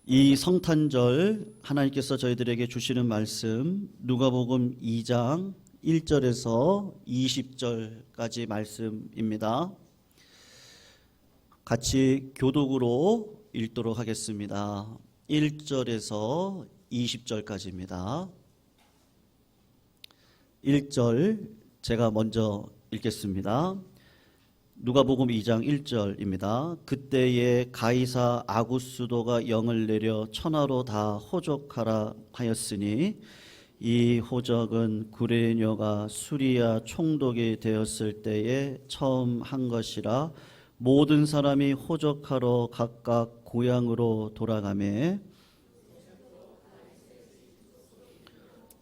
이 성탄절 하나님께서 저희들에게 주시는 말씀 누가복음 2장 1절에서 20절까지 말씀입니다. 같이 교독으로 읽도록 하겠습니다. 1절에서 20절까지입니다. 1절 제가 먼저 읽겠습니다. 누가복음 2장 1절입니다. 그때에 가이사 아구스도가 영을 내려 천하로 다 호적하라 하였으니 이 호적은 구레녀가 수리아 총독이 되었을 때에 처음 한 것이라 모든 사람이 호적하러 각각 고향으로 돌아가매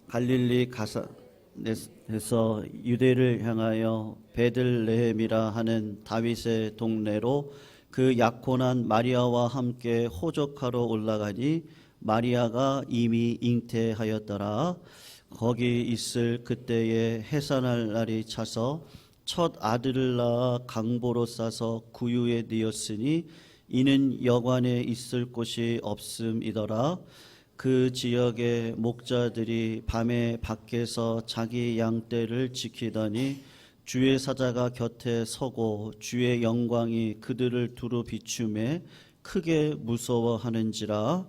갈릴리 가사에서 유대를 향하여 베들레헴이라 하는 다윗의 동네로 그 약혼한 마리아와 함께 호적하러 올라가니 마리아가 이미 잉태하였더라. 거기 있을 그때에 해산할 날이 차서 첫 아들을 낳아 강보로 싸서 구유에 뉘었으니 이는 여관에 있을 곳이 없음이더라. 그 지역의 목자들이 밤에 밖에서 자기 양떼를 지키더니 주의 사자가 곁에 서고 주의 영광이 그들을 두루 비추매 크게 무서워하는지라.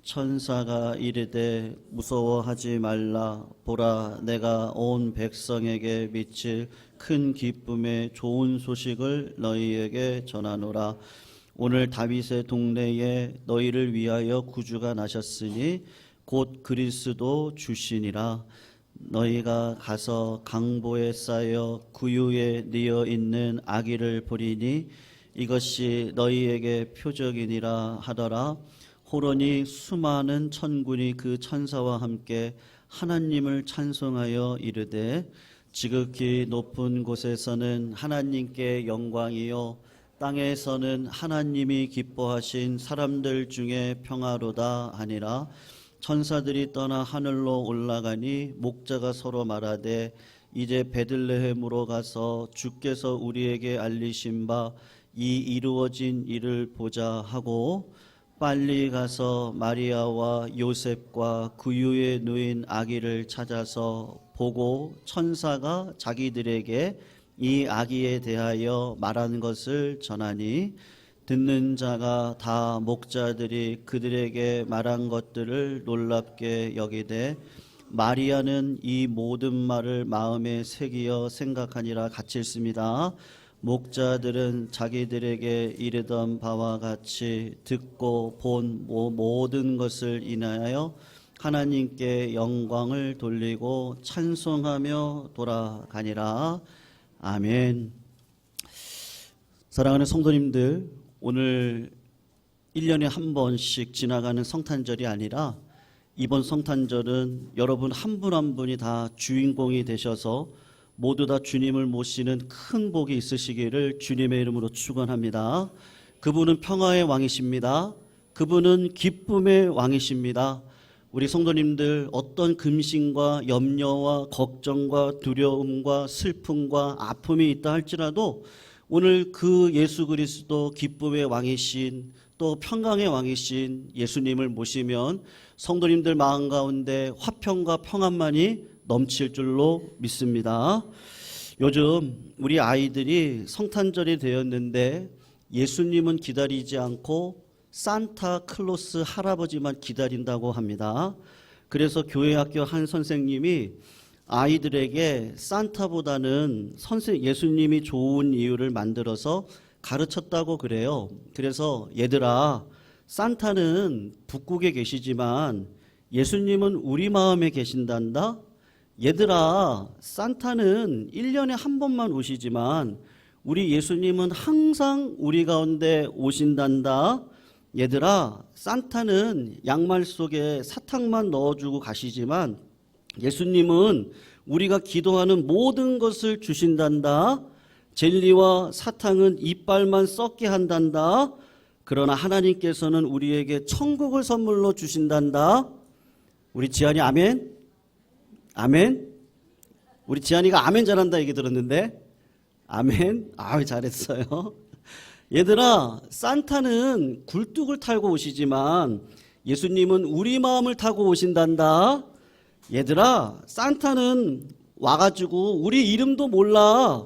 천사가 이르되 무서워하지 말라. 보라, 내가 온 백성에게 미칠 큰 기쁨의 좋은 소식을 너희에게 전하노라. 오늘 다윗의 동네에 너희를 위하여 구주가 나셨으니 곧 그리스도 주시니라. 너희가 가서 강보에 쌓여 구유에 뉘어 있는 아기를 보리니 이것이 너희에게 표적이니라 하더라. 호련히 수많은 천군이 그 천사와 함께 하나님을 찬송하여 이르되 지극히 높은 곳에서는 하나님께 영광이요 땅에서는 하나님이 기뻐하신 사람들 중에 평화로다 하니라. 천사들이 떠나 하늘로 올라가니 목자가 서로 말하되 이제 베들레헴으로 가서 주께서 우리에게 알리신 바 이 이루어진 일을 보자 하고 빨리 가서 마리아와 요셉과 구유에 누인 아기를 찾아서 보고 천사가 자기들에게 이 아기에 대하여 말한 것을 전하니 듣는 자가 다 목자들이 그들에게 말한 것들을 놀랍게 여기되 마리아는 이 모든 말을 마음에 새기어 생각하니라. 같이 읽습니다. 목자들은 자기들에게 이르던 바와 같이 듣고 본 모든 것을 인하여 하나님께 영광을 돌리고 찬송하며 돌아가니라. 아멘. 사랑하는 성도님들, 오늘 1년에 한 번씩 지나가는 성탄절이 아니라 이번 성탄절은 여러분 한 분 한 분이 다 주인공이 되셔서 모두 다 주님을 모시는 큰 복이 있으시기를 주님의 이름으로 축원합니다. 그분은 평화의 왕이십니다. 그분은 기쁨의 왕이십니다. 우리 성도님들 어떤 근심과 염려와 걱정과 두려움과 슬픔과 아픔이 있다 할지라도 오늘 그 예수 그리스도 기쁨의 왕이신 또 평강의 왕이신 예수님을 모시면 성도님들 마음 가운데 화평과 평안만이 넘칠 줄로 믿습니다. 요즘 우리 아이들이 성탄절이 되었는데 예수님은 기다리지 않고 산타클로스 할아버지만 기다린다고 합니다. 그래서 교회 학교 한 선생님이 아이들에게 산타보다는 예수님이 좋은 이유를 만들어서 가르쳤다고 그래요. 그래서 얘들아, 산타는 북극에 계시지만 예수님은 우리 마음에 계신단다. 얘들아, 산타는 1년에 한 번만 오시지만 우리 예수님은 항상 우리 가운데 오신단다. 얘들아, 산타는 양말 속에 사탕만 넣어주고 가시지만 예수님은 우리가 기도하는 모든 것을 주신단다. 젤리와 사탕은 이빨만 썩게 한단다. 그러나 하나님께서는 우리에게 천국을 선물로 주신단다. 우리 지안이 아멘? 아멘? 우리 지안이가 아멘 잘한다 얘기 들었는데 아멘? 아유 잘했어요. 얘들아, 산타는 굴뚝을 탈고 오시지만 예수님은 우리 마음을 타고 오신단다. 얘들아, 산타는 와가지고 우리 이름도 몰라.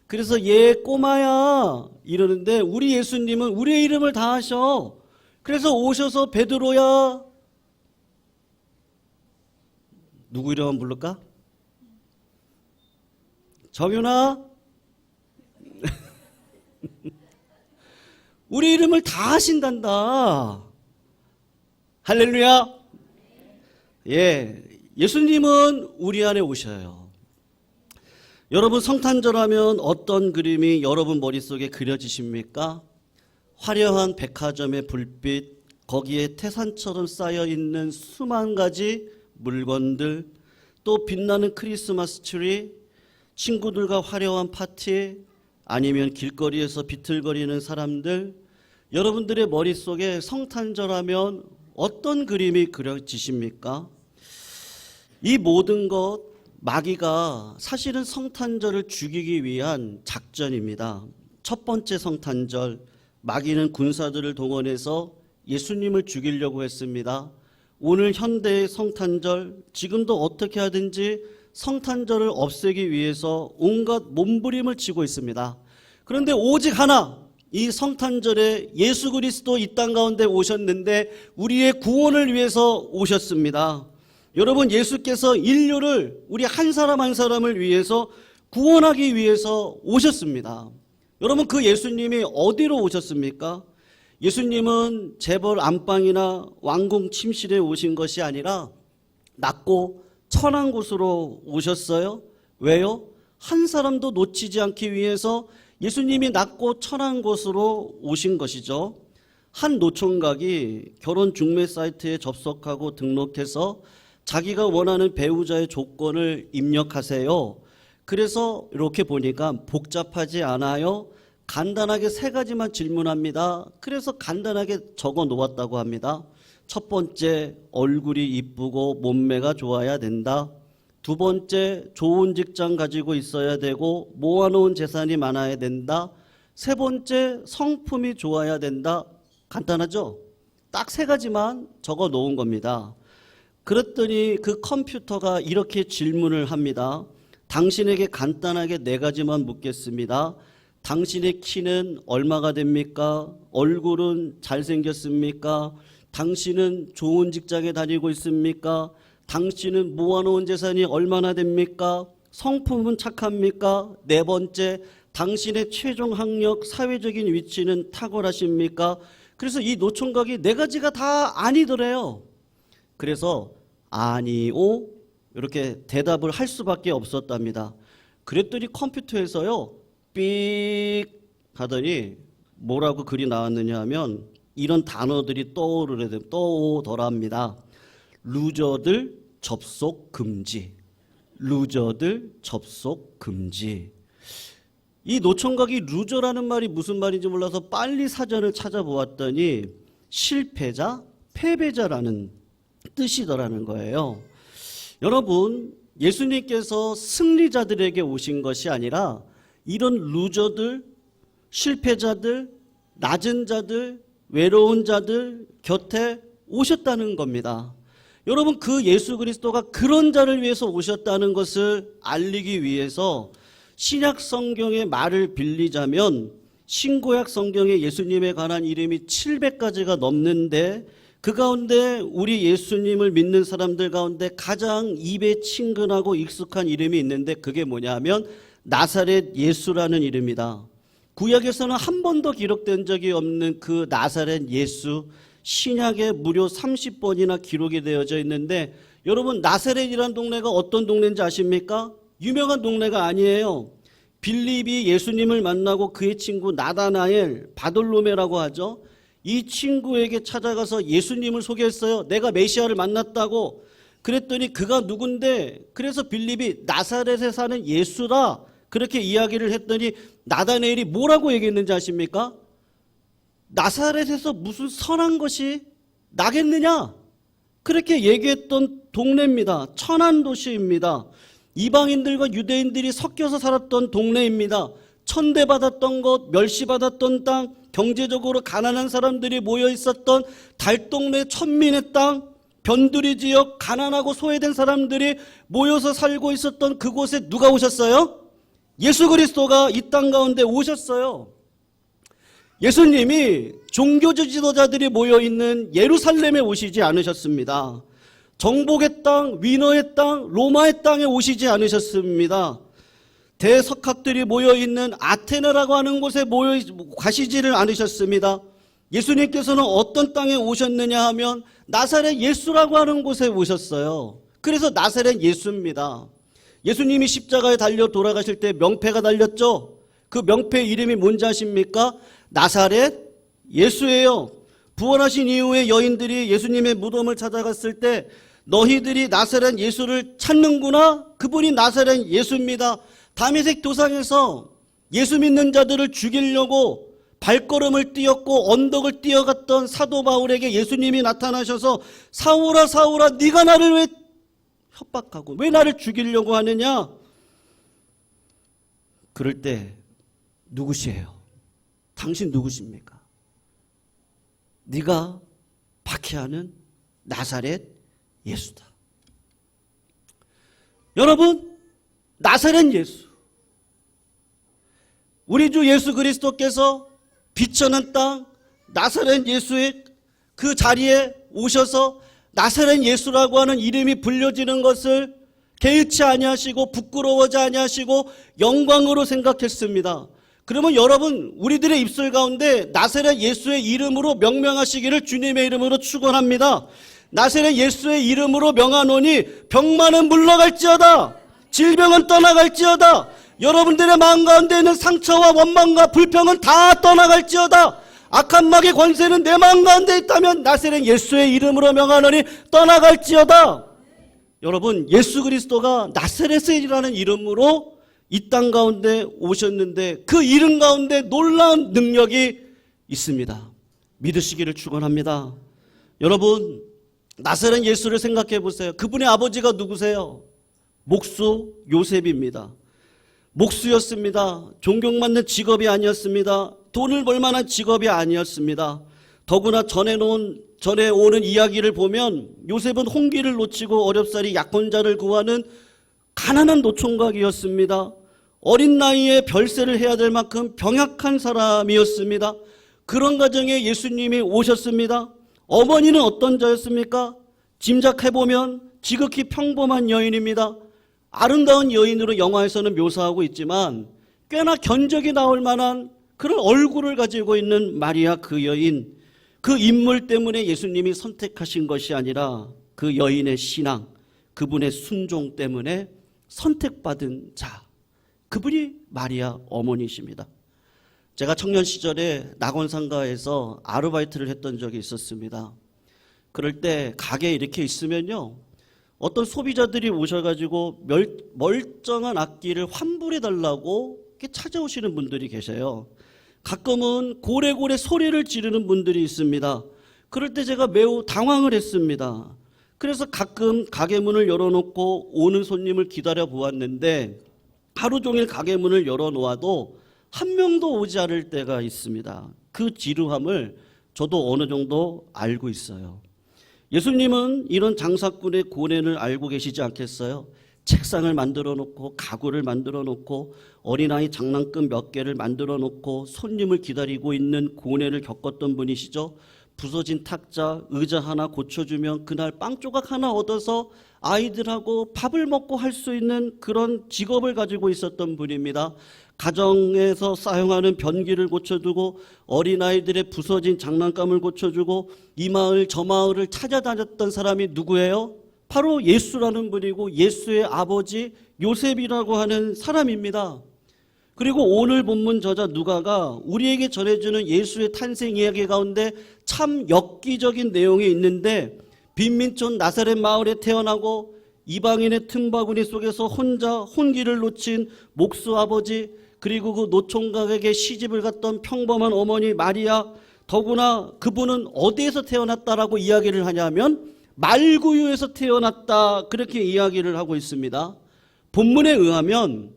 그래서 얘 꼬마야 이러는데 우리 예수님은 우리의 이름을 다 아셔. 그래서 오셔서 베드로야. 누구 이름 부를까? 정윤아. 우리 이름을 다 아신단다. 할렐루야. 예, 예수님은 우리 안에 오셔요. 여러분, 성탄절 하면 어떤 그림이 여러분 머릿속에 그려지십니까? 화려한 백화점의 불빛, 거기에 태산처럼 쌓여있는 수만 가지 물건들, 또 빛나는 크리스마스 트리, 친구들과 화려한 파티, 아니면 길거리에서 비틀거리는 사람들, 여러분들의 머릿속에 성탄절 하면 어떤 그림이 그려지십니까? 이 모든 것, 마귀가 사실은 성탄절을 죽이기 위한 작전입니다. 첫 번째 성탄절, 마귀는 군사들을 동원해서 예수님을 죽이려고 했습니다. 오늘 현대의 성탄절, 지금도 어떻게 하든지 성탄절을 없애기 위해서 온갖 몸부림을 치고 있습니다. 그런데 오직 하나, 이 성탄절에 예수 그리스도 이 땅 가운데 오셨는데 우리의 구원을 위해서 오셨습니다. 여러분, 예수께서 인류를, 우리 한 사람 한 사람을 위해서 구원하기 위해서 오셨습니다. 여러분, 그 예수님이 어디로 오셨습니까? 예수님은 재벌 안방이나 왕궁 침실에 오신 것이 아니라 낮고 천한 곳으로 오셨어요. 왜요? 한 사람도 놓치지 않기 위해서 예수님이 낮고 천한 곳으로 오신 것이죠. 한 노총각이 결혼 중매 사이트에 접속하고 등록해서 자기가 원하는 배우자의 조건을 입력하세요. 그래서 이렇게 보니까 복잡하지 않아요. 간단하게 3가지만 질문합니다. 그래서 간단하게 적어 놓았다고 합니다. 첫 번째, 얼굴이 이쁘고 몸매가 좋아야 된다. 두 번째, 좋은 직장 가지고 있어야 되고 모아놓은 재산이 많아야 된다. 세 번째, 성품이 좋아야 된다. 간단하죠? 딱 3가지만 적어 놓은 겁니다. 그랬더니 그 컴퓨터가 이렇게 질문을 합니다. 당신에게 간단하게 4가지만 묻겠습니다. 당신의 키는 얼마가 됩니까? 얼굴은 잘생겼습니까? 당신은 좋은 직장에 다니고 있습니까? 당신은 모아놓은 재산이 얼마나 됩니까? 성품은 착합니까? 4번째, 당신의 최종 학력, 사회적인 위치는 탁월하십니까? 그래서 이 노총각이 4가지가 다 아니더래요. 그래서 아니오 이렇게 대답을 할 수밖에 없었답니다. 그랬더니 컴퓨터에서요 삑 하더니 뭐라고 글이 나왔느냐 하면 이런 단어들이 떠오르더랍니다. 루저들 접속 금지. 루저들 접속 금지. 이 노총각이 루저라는 말이 무슨 말인지 몰라서 빨리 사전을 찾아보았더니 실패자, 패배자라는 뜻이더라는 거예요. 여러분, 예수님께서 승리자들에게 오신 것이 아니라 이런 루저들, 실패자들, 낮은 자들, 외로운 자들 곁에 오셨다는 겁니다. 여러분, 그 예수 그리스도가 그런 자를 위해서 오셨다는 것을 알리기 위해서 신약 성경의 말을 빌리자면 신구약 성경에 예수님에 관한 이름이 700가지가 넘는데 그 가운데 우리 예수님을 믿는 사람들 가운데 가장 입에 친근하고 익숙한 이름이 있는데 그게 뭐냐면 나사렛 예수라는 이름이다. 구약에서는 한 번도 기록된 적이 없는 그 나사렛 예수, 신약에 무려 30번이나 기록이 되어져 있는데 여러분, 나사렛이라는 동네가 어떤 동네인지 아십니까? 유명한 동네가 아니에요. 빌립이 예수님을 만나고 그의 친구 나다나엘, 바돌로메라고 하죠. 이 친구에게 찾아가서 예수님을 소개했어요. 내가 메시아를 만났다고. 그랬더니 그가 누군데, 그래서 빌립이 나사렛에 사는 예수라 그렇게 이야기를 했더니 나다나엘이 뭐라고 얘기했는지 아십니까? 나사렛에서 무슨 선한 것이 나겠느냐? 그렇게 얘기했던 동네입니다. 천한 도시입니다. 이방인들과 유대인들이 섞여서 살았던 동네입니다. 천대받았던 것, 멸시받았던 땅, 경제적으로 가난한 사람들이 모여 있었던 달동네 천민의 땅, 변두리 지역 가난하고 소외된 사람들이 모여서 살고 있었던 그곳에 누가 오셨어요? 예수 그리스도가 이 땅 가운데 오셨어요. 예수님이 종교 지도자들이 모여있는 예루살렘에 오시지 않으셨습니다. 정복의 땅, 위너의 땅, 로마의 땅에 오시지 않으셨습니다. 대석학들이 모여있는 아테네라고 하는 곳에 가시지를 않으셨습니다. 예수님께서는 어떤 땅에 오셨느냐 하면 나사렛 예수라고 하는 곳에 오셨어요. 그래서 나사렛 예수입니다. 예수님이 십자가에 달려 돌아가실 때 명패가 달렸죠. 그 명패 이름이 뭔지 아십니까? 나사렛 예수예요. 부활하신 이후에 여인들이 예수님의 무덤을 찾아갔을 때 너희들이 나사렛 예수를 찾는구나. 그분이 나사렛 예수입니다. 다메섹 도상에서 예수 믿는 자들을 죽이려고 발걸음을 띄었고 언덕을 뛰어갔던 사도 바울에게 예수님이 나타나셔서 사울아 사울아 네가 나를 왜 협박하고 왜 나를 죽이려고 하느냐. 그럴 때 누구시에요? 당신 누구십니까? 네가 박해하는 나사렛 예수다. 여러분, 나사렛 예수, 우리 주 예수 그리스도께서 비천한 땅 나사렛 예수의 그 자리에 오셔서 나사렛 예수라고 하는 이름이 불려지는 것을 개의치 아니하시고 부끄러워하지 아니하시고 영광으로 생각했습니다. 그러면 여러분, 우리들의 입술 가운데 나사렛 예수의 이름으로 명명하시기를 주님의 이름으로 축원합니다. 나사렛 예수의 이름으로 명하노니 병만은 물러갈지어다, 질병은 떠나갈지어다, 여러분들의 마음 가운데 있는 상처와 원망과 불평은 다 떠나갈지어다, 악한 마귀의 권세는 내 마음 가운데 있다면 나사렛 예수의 이름으로 명하노니 떠나갈지어다. 여러분, 예수 그리스도가 나사렛이라는 이름으로 이 땅 가운데 오셨는데 그 이름 가운데 놀라운 능력이 있습니다. 믿으시기를 축원합니다. 여러분, 나사렛 예수를 생각해 보세요. 그분의 아버지가 누구세요? 목수 요셉입니다. 목수였습니다. 존경받는 직업이 아니었습니다. 돈을 벌 만한 직업이 아니었습니다. 더구나 전에 오는 이야기를 보면 요셉은 홍기를 놓치고 어렵사리 약혼자를 구하는 가난한 노총각이었습니다. 어린 나이에 별세를 해야 될 만큼 병약한 사람이었습니다. 그런 가정에 예수님이 오셨습니다. 어머니는 어떤 자였습니까? 짐작해보면 지극히 평범한 여인입니다. 아름다운 여인으로 영화에서는 묘사하고 있지만 꽤나 견적이 나올 만한 그런 얼굴을 가지고 있는 마리아 그 여인, 그 인물 때문에 예수님이 선택하신 것이 아니라 그 여인의 신앙, 그분의 순종 때문에 선택받은 자, 그분이 마리아 어머니십니다. 제가 청년 시절에 낙원상가에서 아르바이트를 했던 적이 있었습니다. 그럴 때 가게에 이렇게 있으면요, 어떤 소비자들이 오셔가지고 멀쩡한 악기를 환불해달라고 이렇게 찾아오시는 분들이 계세요. 가끔은 고래고래 소리를 지르는 분들이 있습니다. 그럴 때 제가 매우 당황을 했습니다. 그래서 가끔 가게 문을 열어놓고 오는 손님을 기다려 보았는데 하루 종일 가게 문을 열어놓아도 한 명도 오지 않을 때가 있습니다. 그 지루함을 저도 어느 정도 알고 있어요. 예수님은 이런 장사꾼의 고뇌를 알고 계시지 않겠어요? 책상을 만들어 놓고 가구를 만들어 놓고 어린아이 장난감 몇 개를 만들어 놓고 손님을 기다리고 있는 고뇌를 겪었던 분이시죠. 부서진 탁자, 의자 하나 고쳐주면 그날 빵 조각 하나 얻어서 아이들하고 밥을 먹고 할 수 있는 그런 직업을 가지고 있었던 분입니다. 가정에서 사용하는 변기를 고쳐주고 어린아이들의 부서진 장난감을 고쳐주고 이 마을 저 마을을 찾아다녔던 사람이 누구예요? 바로 예수라는 분이고 예수의 아버지 요셉이라고 하는 사람입니다. 그리고 오늘 본문 저자 누가가 우리에게 전해주는 예수의 탄생 이야기 가운데 참 엽기적인 내용이 있는데, 빈민촌 나사렛 마을에 태어나고 이방인의 틈바구니 속에서 혼자 혼기를 놓친 목수 아버지, 그리고 그 노총각에게 시집을 갔던 평범한 어머니 마리아, 더구나 그분은 어디에서 태어났다라고 이야기를 하냐면 말구유에서 태어났다, 그렇게 이야기를 하고 있습니다. 본문에 의하면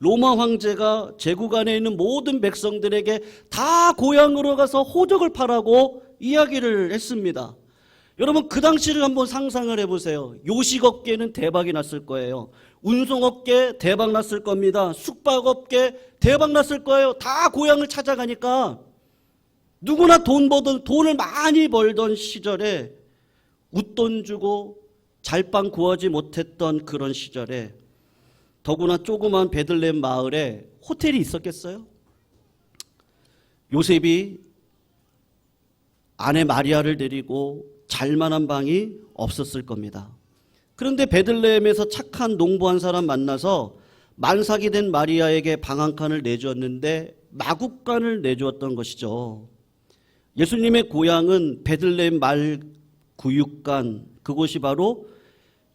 로마 황제가 제국 안에 있는 모든 백성들에게 다 고향으로 가서 호적을 파라고 이야기를 했습니다. 여러분 그 당시를 한번 상상을 해보세요. 요식업계는 대박이 났을 거예요. 운송업계 대박 났을 겁니다. 숙박업계 대박 났을 거예요. 다 고향을 찾아가니까 누구나 돈을 많이 벌던 시절에 웃돈 주고 잘빵 구하지 못했던 그런 시절에 더구나 조그만 베들레헴 마을에 호텔이 있었겠어요? 요셉이 아내 마리아를 데리고 잘만한 방이 없었을 겁니다. 그런데 베들레헴에서 착한 농부 한 사람 만나서 만삭이 된 마리아에게 방 한 칸을 내주었는데 마구간을 내주었던 것이죠. 예수님의 고향은 베들레헴 말 구육간, 그곳이 바로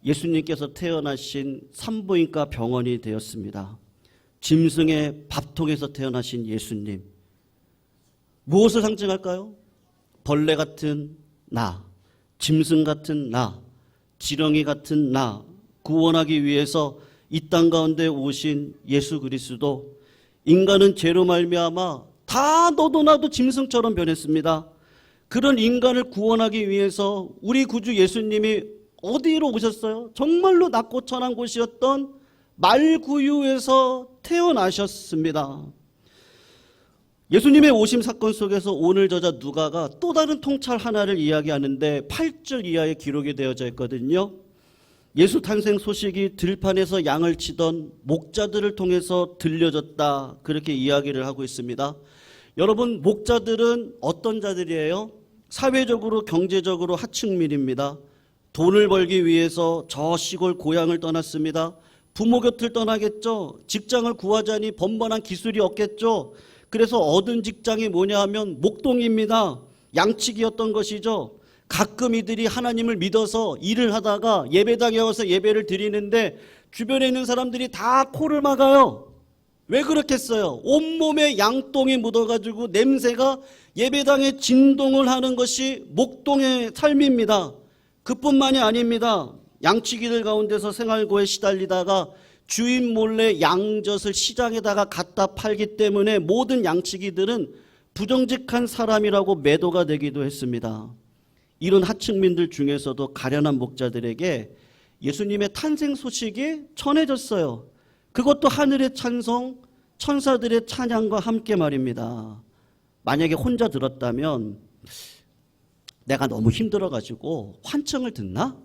예수님께서 태어나신 산부인과 병원이 되었습니다. 짐승의 밥통에서 태어나신 예수님. 무엇을 상징할까요? 벌레 같은 나, 짐승 같은 나, 지렁이 같은 나 구원하기 위해서 이 땅 가운데 오신 예수 그리스도. 인간은 죄로 말미암아 다 너도 나도 짐승처럼 변했습니다. 그런 인간을 구원하기 위해서 우리 구주 예수님이 어디로 오셨어요? 정말로 낮고 천한 곳이었던 말구유에서 태어나셨습니다. 예수님의 오심 사건 속에서 오늘 저자 누가가 또 다른 통찰 하나를 이야기하는데 8절 이하에 기록이 되어져 있거든요. 예수 탄생 소식이 들판에서 양을 치던 목자들을 통해서 들려졌다, 그렇게 이야기를 하고 있습니다. 여러분, 목자들은 어떤 자들이에요? 사회적으로 경제적으로 하층민입니다. 돈을 벌기 위해서 저 시골 고향을 떠났습니다. 부모 곁을 떠나겠죠. 직장을 구하자니 번번한 기술이 없겠죠. 그래서 얻은 직장이 뭐냐 하면 목동입니다. 양치기였던 것이죠. 가끔 이들이 하나님을 믿어서 일을 하다가 예배당에 와서 예배를 드리는데 주변에 있는 사람들이 다 코를 막아요. 왜 그렇겠어요? 온몸에 양똥이 묻어가지고 냄새가 예배당에 진동을 하는 것이 목동의 삶입니다. 그뿐만이 아닙니다. 양치기들 가운데서 생활고에 시달리다가 주인 몰래 양젖을 시장에다가 갖다 팔기 때문에 모든 양치기들은 부정직한 사람이라고 매도가 되기도 했습니다. 이런 하층민들 중에서도 가련한 목자들에게 예수님의 탄생 소식이 전해졌어요. 그것도 하늘의 찬송, 천사들의 찬양과 함께 말입니다. 만약에 혼자 들었다면 내가 너무 힘들어가지고 환청을 듣나?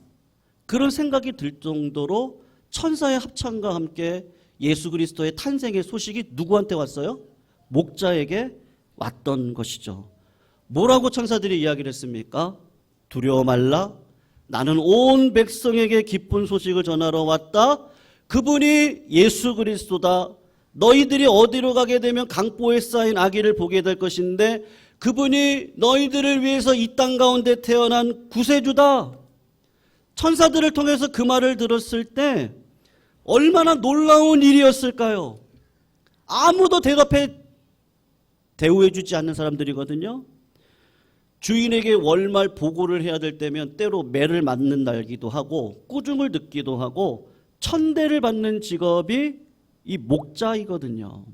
그런 생각이 들 정도로 천사의 합창과 함께 예수 그리스도의 탄생의 소식이 누구한테 왔어요? 목자에게 왔던 것이죠. 뭐라고 천사들이 이야기를 했습니까? 두려워 말라. 나는 온 백성에게 기쁜 소식을 전하러 왔다. 그분이 예수 그리스도다. 너희들이 어디로 가게 되면 강보에 쌓인 아기를 보게 될 것인데 그분이 너희들을 위해서 이 땅 가운데 태어난 구세주다. 천사들을 통해서 그 말을 들었을 때 얼마나 놀라운 일이었을까요? 아무도 대우해 주지 않는 사람들이거든요. 주인에게 월말 보고를 해야 될 때면 때로 매를 맞는 날기도 하고 꾸중을 듣기도 하고 천대를 받는 직업이 이 목자이거든요.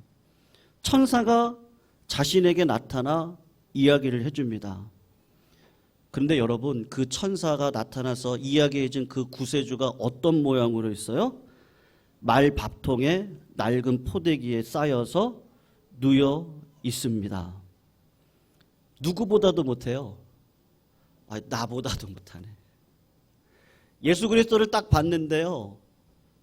천사가 자신에게 나타나 이야기를 해줍니다. 그런데 여러분, 그 천사가 나타나서 이야기해준 그 구세주가 어떤 모양으로 있어요? 말 밥통에 낡은 포대기에 쌓여서 누워 있습니다. 누구보다도 못해요. 나보다도 못하네. 예수 그리스도를 딱 봤는데요,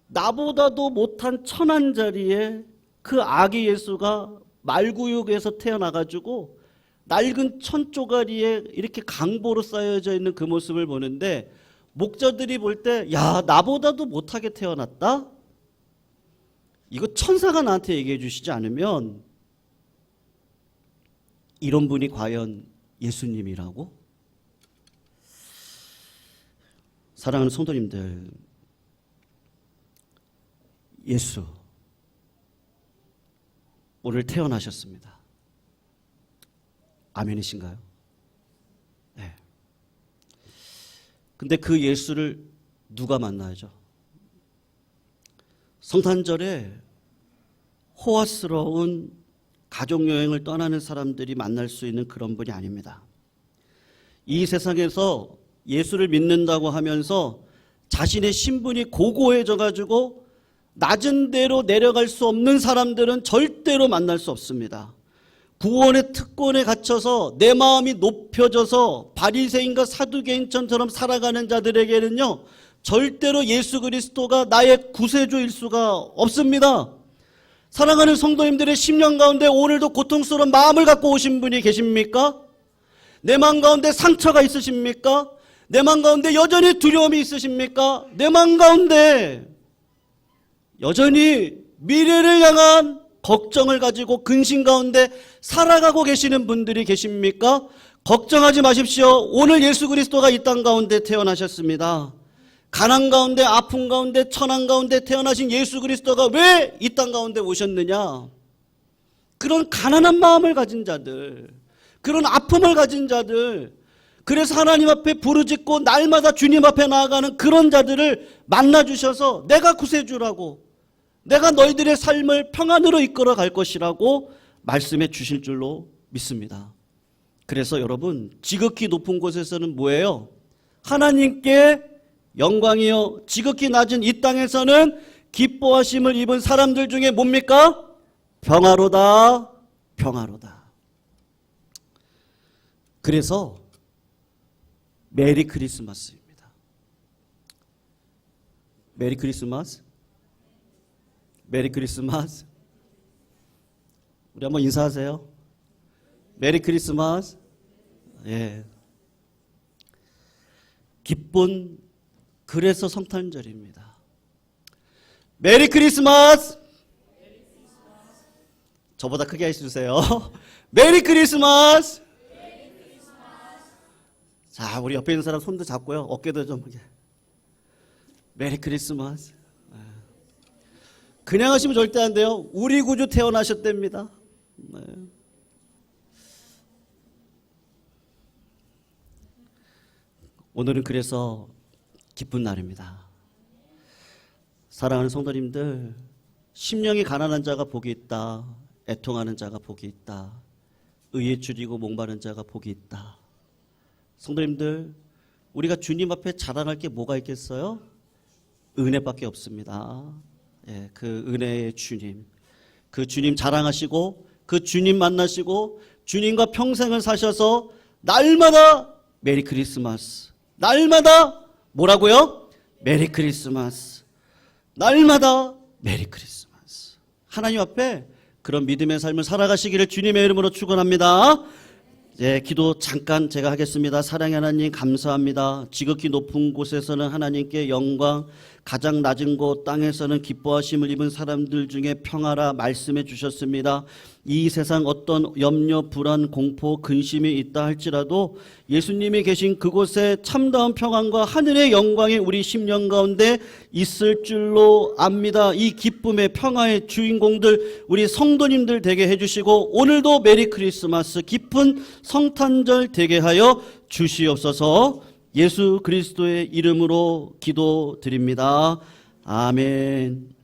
나보다도 못한 천한 자리에 그 아기 예수가 말구육에서 태어나가지고 낡은 천 쪼가리에 이렇게 강보로 쌓여져 있는 그 모습을 보는데 목자들이 볼 때, 야, 나보다도 못하게 태어났다? 이거 천사가 나한테 얘기해 주시지 않으면 이런 분이 과연 예수님이라고? 사랑하는 성도님들, 예수 오늘 태어나셨습니다. 아멘이신가요? 네. 근데 그 예수를 누가 만나야죠? 성탄절에 호화스러운 가족여행을 떠나는 사람들이 만날 수 있는 그런 분이 아닙니다. 이 세상에서 예수를 믿는다고 하면서 자신의 신분이 고고해져 가지고 낮은 데로 내려갈 수 없는 사람들은 절대로 만날 수 없습니다. 구원의 특권에 갇혀서 내 마음이 높여져서 바리새인과 사두개인처럼 살아가는 자들에게는요, 절대로 예수 그리스도가 나의 구세주일 수가 없습니다. 사랑하는 성도님들의 심령 가운데 오늘도 고통스러운 마음을 갖고 오신 분이 계십니까? 내 마음 가운데 상처가 있으십니까? 내 마음 가운데 여전히 두려움이 있으십니까? 내 마음 가운데 여전히 미래를 향한 걱정을 가지고 근심 가운데 살아가고 계시는 분들이 계십니까? 걱정하지 마십시오. 오늘 예수 그리스도가 이 땅 가운데 태어나셨습니다. 가난 가운데, 아픔 가운데, 천한 가운데 태어나신 예수 그리스도가 왜 이 땅 가운데 오셨느냐? 그런 가난한 마음을 가진 자들, 그런 아픔을 가진 자들, 그래서 하나님 앞에 부르짖고 날마다 주님 앞에 나아가는 그런 자들을 만나주셔서 내가 구세주라고, 내가 너희들의 삶을 평안으로 이끌어 갈 것이라고 말씀해 주실 줄로 믿습니다. 그래서 여러분, 지극히 높은 곳에서는 뭐예요? 하나님께 영광이요, 지극히 낮은 이 땅에서는 기뻐하심을 입은 사람들 중에 뭡니까? 평화로다, 평화로다. 그래서 메리 크리스마스입니다. 메리 크리스마스? 메리 크리스마스. 우리 한번 인사하세요. 메리 크리스마스. 예. 기쁜 그래서 성탄절입니다. 메리 크리스마스. 저보다 크게 해주세요. 메리 크리스마스. 자, 우리 옆에 있는 사람 손도 잡고요. 어깨도 좀 이렇게. 메리 크리스마스. 그냥 하시면 절대 안 돼요. 우리 구주 태어나셨답니다. 네. 오늘은 그래서 기쁜 날입니다. 사랑하는 성도님들, 심령이 가난한 자가 복이 있다. 애통하는 자가 복이 있다. 의에 줄이고 목마른 자가 복이 있다. 성도님들, 우리가 주님 앞에 자랑할 게 뭐가 있겠어요? 은혜밖에 없습니다. 예, 그 은혜의 주님, 그 주님 자랑하시고 그 주님 만나시고 주님과 평생을 사셔서 날마다 메리 크리스마스, 날마다 뭐라고요? 메리 크리스마스, 날마다 메리 크리스마스. 하나님 앞에 그런 믿음의 삶을 살아가시기를 주님의 이름으로 축원합니다. 예, 기도 잠깐 제가 하겠습니다. 사랑의 하나님 감사합니다. 지극히 높은 곳에서는 하나님께 영광, 가장 낮은 곳 땅에서는 기뻐하심을 입은 사람들 중에 평화라 말씀해 주셨습니다. 이 세상 어떤 염려, 불안, 공포, 근심이 있다 할지라도 예수님이 계신 그곳에 참다운 평안과 하늘의 영광이 우리 심령 가운데 있을 줄로 압니다. 이 기쁨의 평화의 주인공들 우리 성도님들 되게 해주시고 오늘도 메리 크리스마스 기쁜 성탄절 되게 하여 주시옵소서. 예수 그리스도의 이름으로 기도드립니다. 아멘.